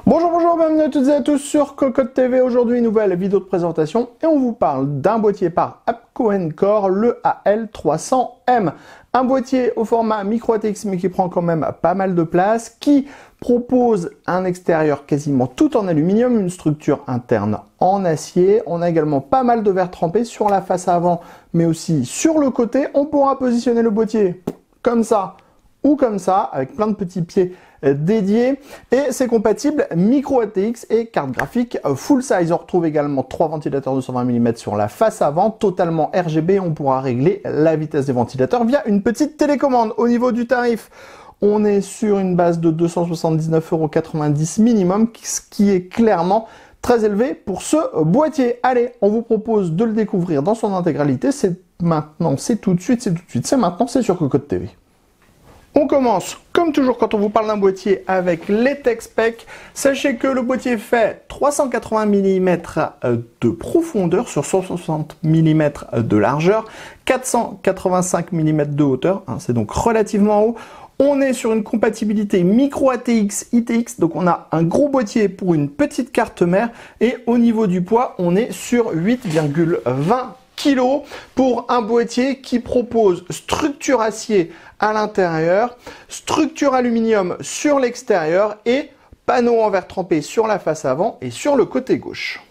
Bonjour, bonjour, bienvenue à toutes et à tous sur Cocotte TV. Aujourd'hui, nouvelle vidéo de présentation et on vous parle d'un boîtier par APCO & Core, le AL300M. Un boîtier au format micro ATX mais qui prend quand même pas mal de place, qui propose un extérieur quasiment tout en aluminium, une structure interne en acier. On a également pas mal de verre trempé sur la face avant mais aussi sur le côté. On pourra positionner le boîtier comme ça ou comme ça, avec plein de petits pieds dédiés, et c'est compatible micro ATX et carte graphique full size. On retrouve également 3 ventilateurs de 120 mm sur la face avant, totalement RGB. On pourra régler la vitesse des ventilateurs via une petite télécommande. Au niveau du tarif, on est sur une base de 279,90 € minimum, ce qui est clairement très élevé pour ce boîtier. Allez, on vous propose de le découvrir dans son intégralité. C'est maintenant, c'est tout de suite, c'est maintenant, c'est sur Cocotte TV. On commence, comme toujours, quand on vous parle d'un boîtier avec les tech specs. Sachez que le boîtier fait 380 mm de profondeur sur 160 mm de largeur, 485 mm de hauteur, c'est donc relativement haut. On est sur une compatibilité micro ATX, ITX, donc on a un gros boîtier pour une petite carte mère, et au niveau du poids, on est sur 8,20 kg pour un boîtier qui propose structure acier à l'intérieur, structure aluminium sur l'extérieur et panneau en verre trempé sur la face avant et sur le côté gauche.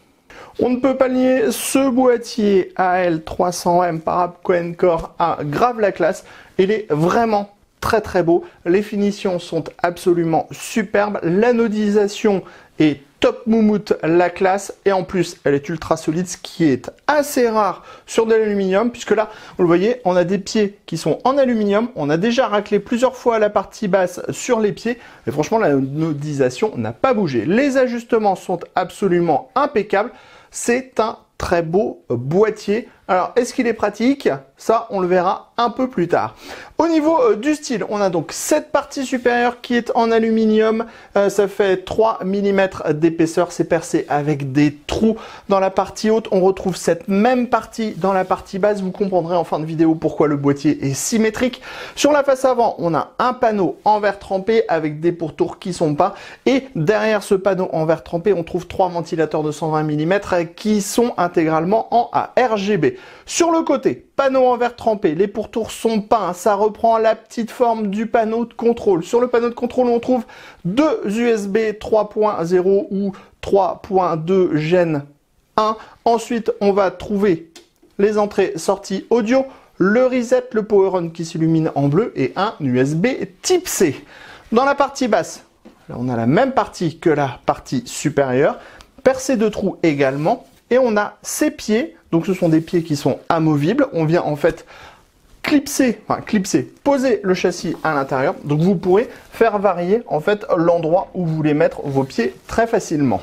On ne peut pas nier, ce boîtier AL300M par APCO & Core a grave la classe. Il est vraiment très beau. Les finitions sont absolument superbes. L'anodisation est top moumoute la classe, et en plus elle est ultra solide, ce qui est assez rare sur de l'aluminium, puisque là vous le voyez, on a des pieds qui sont en aluminium. On a déjà raclé plusieurs fois la partie basse sur les pieds et franchement l'anodisation n'a pas bougé. Les ajustements sont absolument impeccables. C'est un très beau boîtier. Alors, est-ce qu'il est pratique? Ça, on le verra un peu plus tard. Au niveau du style, on a donc cette partie supérieure qui est en aluminium. Ça fait 3 mm d'épaisseur. C'est percé avec des trous dans la partie haute. On retrouve cette même partie dans la partie basse. Vous comprendrez en fin de vidéo pourquoi le boîtier est symétrique. Sur la face avant, on a un panneau en verre trempé avec des pourtours qui sont peints. Et derrière ce panneau en verre trempé, on trouve 3 ventilateurs de 120 mm qui sont intégralement en RGB. Sur le côté, panneau en verre trempé, les pourtours sont peints, ça reprend la petite forme du panneau de contrôle. Sur le panneau de contrôle, on trouve deux USB 3.0 ou 3.2 Gen 1. Ensuite, on va trouver les entrées-sorties audio, le reset, le power on qui s'illumine en bleu et un USB type C. Dans la partie basse, là, on a la même partie que la partie supérieure, percée de trous également, et on a ces pieds. Donc ce sont des pieds qui sont amovibles. On vient en fait poser le châssis à l'intérieur. Donc vous pourrez faire varier en fait l'endroit où vous voulez mettre vos pieds très facilement.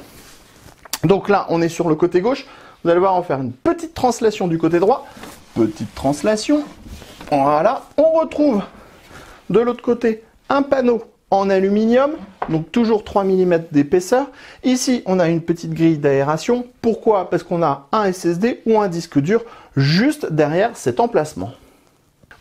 Donc là, on est sur le côté gauche. Vous allez voir, on va faire une petite translation du côté droit. Petite translation. Voilà. On retrouve de l'autre côté un panneau en aluminium, donc toujours 3 mm d'épaisseur. Ici, on a une petite grille d'aération. Pourquoi? Parce qu'on a un SSD ou un disque dur juste derrière cet emplacement.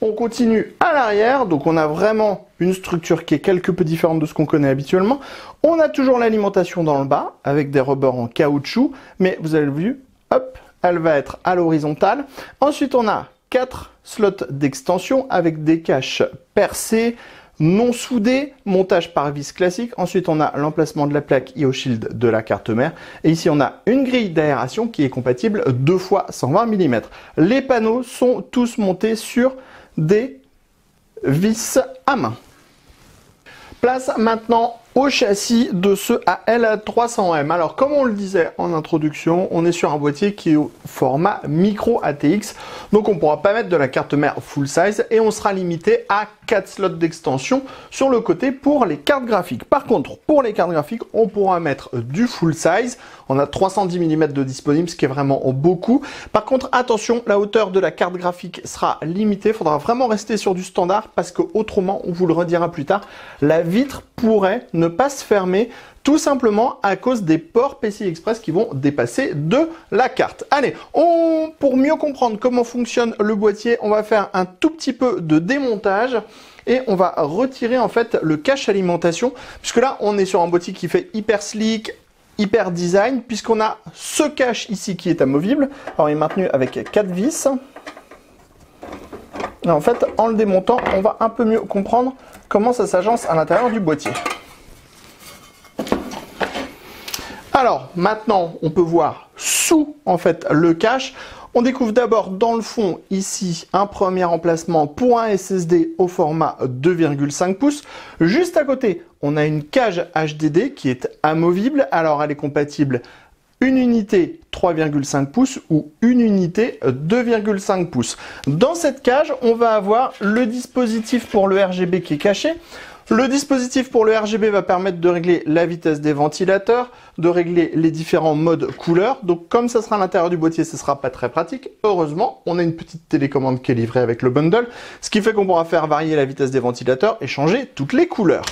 On continue à l'arrière, donc on a vraiment une structure qui est quelque peu différente de ce qu'on connaît habituellement. On a toujours l'alimentation dans le bas, avec des rubbers en caoutchouc, mais vous avez vu, hop, elle va être à l'horizontale. Ensuite, on a 4 slots d'extension avec des caches percées, non soudé, montage par vis classique. Ensuite, on a l'emplacement de la plaque IO-Shield de la carte mère. Et ici, on a une grille d'aération qui est compatible 2 fois 120 mm. Les panneaux sont tous montés sur des vis à main. Place maintenant au châssis de ce AL300M. Alors, comme on le disait en introduction, on est sur un boîtier qui est au format micro ATX. Donc, on ne pourra pas mettre de la carte mère full size et on sera limité à 4 slots d'extension sur le côté pour les cartes graphiques. Par contre, pour les cartes graphiques, on pourra mettre du full size. On a 310 mm de disponible, ce qui est vraiment beaucoup. Par contre, attention, la hauteur de la carte graphique sera limitée. Il faudra vraiment rester sur du standard parce que autrement, on vous le redira plus tard, la vitre pourrait ne pas se fermer tout simplement à cause des ports PCI Express qui vont dépasser de la carte. Allez, pour mieux comprendre comment fonctionne le boîtier, on va faire un tout petit peu de démontage et on va retirer en fait le cache alimentation, puisque là on est sur un boîtier qui fait hyper sleek, hyper design, puisqu'on a ce cache ici qui est amovible. Alors il est maintenu avec 4 vis. Et en fait, en le démontant, on va un peu mieux comprendre comment ça s'agence à l'intérieur du boîtier. Alors maintenant, on peut voir sous en fait le cache. On découvre d'abord dans le fond ici un premier emplacement pour un SSD au format 2,5 pouces. Juste à côté, on a une cage HDD qui est amovible. Alors elle est compatible une unité 3,5 pouces ou une unité 2,5 pouces. Dans cette cage, on va avoir le dispositif pour le RGB qui est caché. Le dispositif pour le RGB va permettre de régler la vitesse des ventilateurs, de régler les différents modes couleurs. Donc comme ça sera à l'intérieur du boîtier, ce ne sera pas très pratique. Heureusement, on a une petite télécommande qui est livrée avec le bundle, ce qui fait qu'on pourra faire varier la vitesse des ventilateurs et changer toutes les couleurs.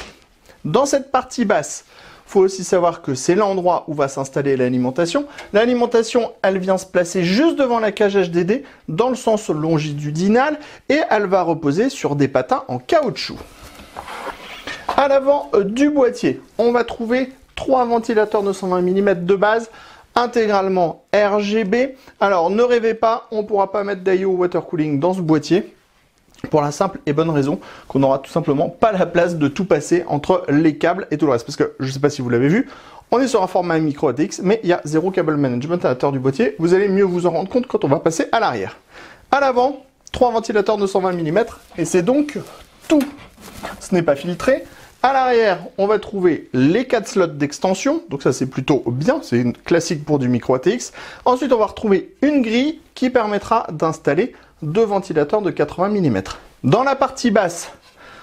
Dans cette partie basse, il faut aussi savoir que c'est l'endroit où va s'installer l'alimentation. L'alimentation, elle vient se placer juste devant la cage HDD, dans le sens longitudinal, et elle va reposer sur des patins en caoutchouc. À l'avant du boîtier, on va trouver 3 ventilateurs 220 mm de base, intégralement RGB. Alors ne rêvez pas, on ne pourra pas mettre d'IO water cooling dans ce boîtier, pour la simple et bonne raison qu'on n'aura tout simplement pas la place de tout passer entre les câbles et tout le reste. Parce que, je ne sais pas si vous l'avez vu, on est sur un format micro ATX, mais il y a zéro cable management à l'intérieur du boîtier. Vous allez mieux vous en rendre compte quand on va passer à l'arrière. À l'avant, 3 ventilateurs 220 mm, et c'est donc tout. Ce n'est pas filtré. À l'arrière, on va trouver les 4 slots d'extension, donc ça c'est plutôt bien, c'est une classique pour du micro ATX. Ensuite, on va retrouver une grille qui permettra d'installer 2 ventilateurs de 80 mm. Dans la partie basse,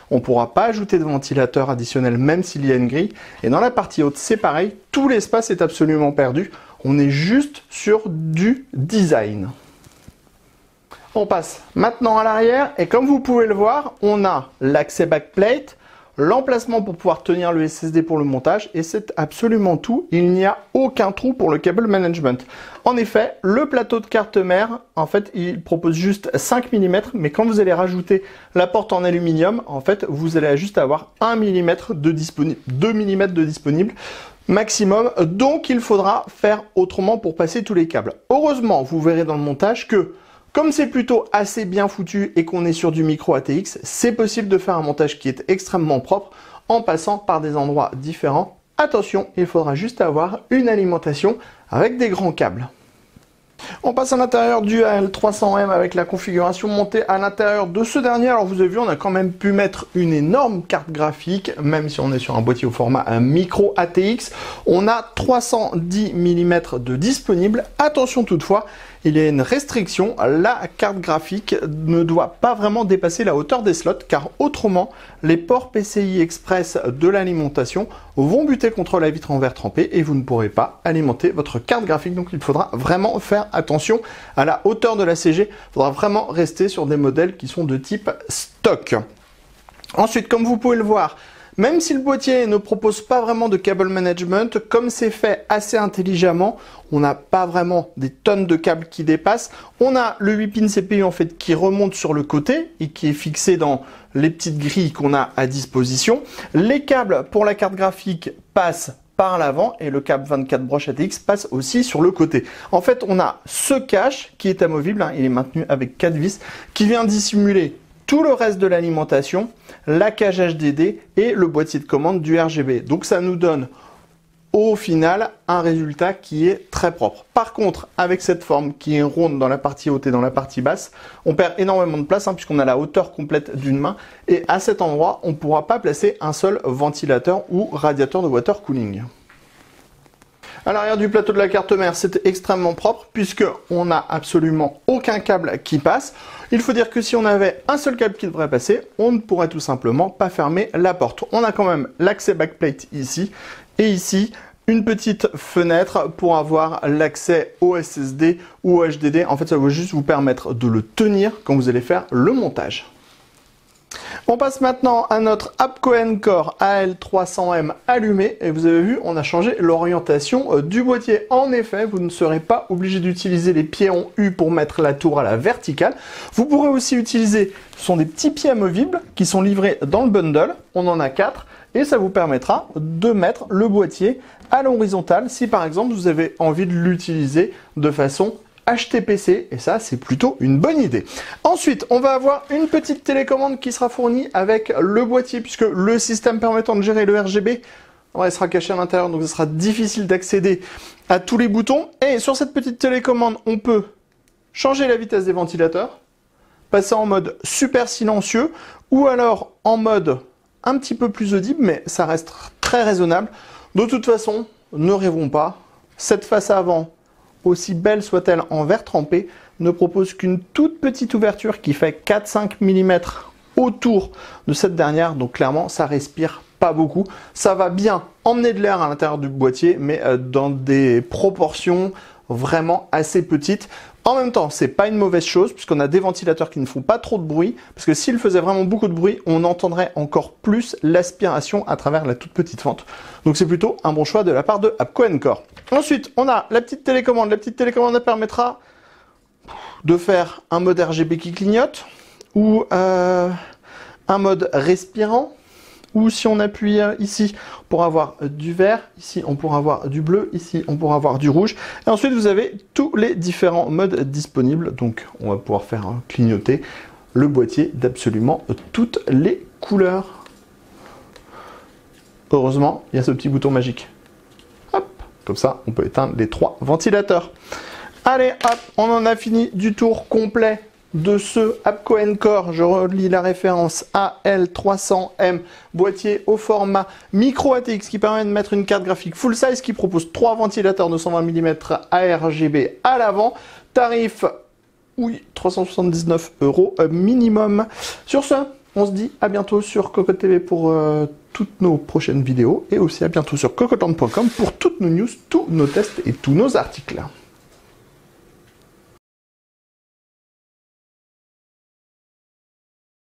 on ne pourra pas ajouter de ventilateur additionnel même s'il y a une grille. Et dans la partie haute, c'est pareil, tout l'espace est absolument perdu. On est juste sur du design. On passe maintenant à l'arrière et comme vous pouvez le voir, on a l'accès backplate, l'emplacement pour pouvoir tenir le SSD pour le montage et c'est absolument tout. Il n'y a aucun trou pour le cable management. En effet, le plateau de carte mère, en fait, il propose juste 5 mm, mais quand vous allez rajouter la porte en aluminium, en fait, vous allez juste avoir 1 mm de disponible, 2 mm de disponible maximum. Donc, il faudra faire autrement pour passer tous les câbles. Heureusement, vous verrez dans le montage que comme c'est plutôt assez bien foutu et qu'on est sur du micro ATX, c'est possible de faire un montage qui est extrêmement propre en passant par des endroits différents. Attention, il faudra juste avoir une alimentation avec des grands câbles. On passe à l'intérieur du AL300M avec la configuration montée à l'intérieur de ce dernier. Alors vous avez vu, on a quand même pu mettre une énorme carte graphique, même si on est sur un boîtier au format micro ATX. On a 310 mm de disponible. Attention toutefois, il y a une restriction, la carte graphique ne doit pas vraiment dépasser la hauteur des slots car autrement les ports PCI Express de l'alimentation vont buter contre la vitre en verre trempé et vous ne pourrez pas alimenter votre carte graphique. Donc il faudra vraiment faire attention à la hauteur de la CG, il faudra vraiment rester sur des modèles qui sont de type stock. Ensuite, comme vous pouvez le voir, même si le boîtier ne propose pas vraiment de cable management, comme c'est fait assez intelligemment, on n'a pas vraiment des tonnes de câbles qui dépassent. On a le 8 pins CPU en fait qui remonte sur le côté et qui est fixé dans les petites grilles qu'on a à disposition. Les câbles pour la carte graphique passent par l'avant et le câble 24 broches ATX passe aussi sur le côté. En fait, on a ce cache qui est amovible, il est maintenu avec 4 vis, qui vient dissimuler tout le reste de l'alimentation, la cage HDD et le boîtier de commande du RGB. Donc ça nous donne au final un résultat qui est très propre. Par contre, avec cette forme qui est ronde dans la partie haute et dans la partie basse, on perd énormément de place puisqu'on a la hauteur complète d'une main et à cet endroit, on ne pourra pas placer un seul ventilateur ou radiateur de water cooling. À l'arrière du plateau de la carte mère, c'est extrêmement propre puisqu'on n'a absolument aucun câble qui passe. Il faut dire que si on avait un seul câble qui devrait passer, on ne pourrait tout simplement pas fermer la porte. On a quand même l'accès backplate ici et ici une petite fenêtre pour avoir l'accès au SSD ou au HDD. En fait, ça va juste vous permettre de le tenir quand vous allez faire le montage. On passe maintenant à notre APCO Encore AL300M allumé et vous avez vu, on a changé l'orientation du boîtier. En effet, vous ne serez pas obligé d'utiliser les pieds en U pour mettre la tour à la verticale. Vous pourrez aussi utiliser, ce sont des petits pieds amovibles qui sont livrés dans le bundle. On en a 4 et ça vous permettra de mettre le boîtier à l'horizontale si par exemple vous avez envie de l'utiliser de façon HTPC, et ça c'est plutôt une bonne idée. Ensuite, on va avoir une petite télécommande qui sera fournie avec le boîtier, puisque le système permettant de gérer le RGB, il sera caché à l'intérieur, donc ce sera difficile d'accéder à tous les boutons. Et sur cette petite télécommande, on peut changer la vitesse des ventilateurs, passer en mode super silencieux, ou alors en mode un petit peu plus audible, mais ça reste très raisonnable. De toute façon, ne rêvons pas, cette face avant, aussi belle soit-elle en verre trempé, ne propose qu'une toute petite ouverture qui fait 4-5 mm autour de cette dernière, donc clairement ça respire pas beaucoup. Ça va bien emmener de l'air à l'intérieur du boîtier, mais dans des proportions vraiment assez petites. En même temps, c'est pas une mauvaise chose, puisqu'on a des ventilateurs qui ne font pas trop de bruit, parce que s'ils faisaient vraiment beaucoup de bruit, on entendrait encore plus l'aspiration à travers la toute petite fente. Donc c'est plutôt un bon choix de la part de APCO Encore. Ensuite, on a la petite télécommande. La petite télécommande permettra de faire un mode RGB qui clignote, ou un mode respirant, ou si on appuie ici, on pourra avoir du vert, ici on pourra avoir du bleu, ici on pourra avoir du rouge. Et ensuite vous avez tous les différents modes disponibles, donc on va pouvoir faire clignoter le boîtier d'absolument toutes les couleurs. Heureusement, il y a ce petit bouton magique. Hop, comme ça on peut éteindre les 3 ventilateurs. Allez, hop, on en a fini du tour complet de ce APCO Encore. Je relis la référence AL300M, boîtier au format micro ATX qui permet de mettre une carte graphique full size, qui propose 3 ventilateurs de 120 mm ARGB à l'avant. Tarif, oui, 379 € minimum. Sur ce, on se dit à bientôt sur Cocotte TV pour toutes nos prochaines vidéos, et aussi à bientôt sur cocottante.com pour toutes nos news, tous nos tests et tous nos articles.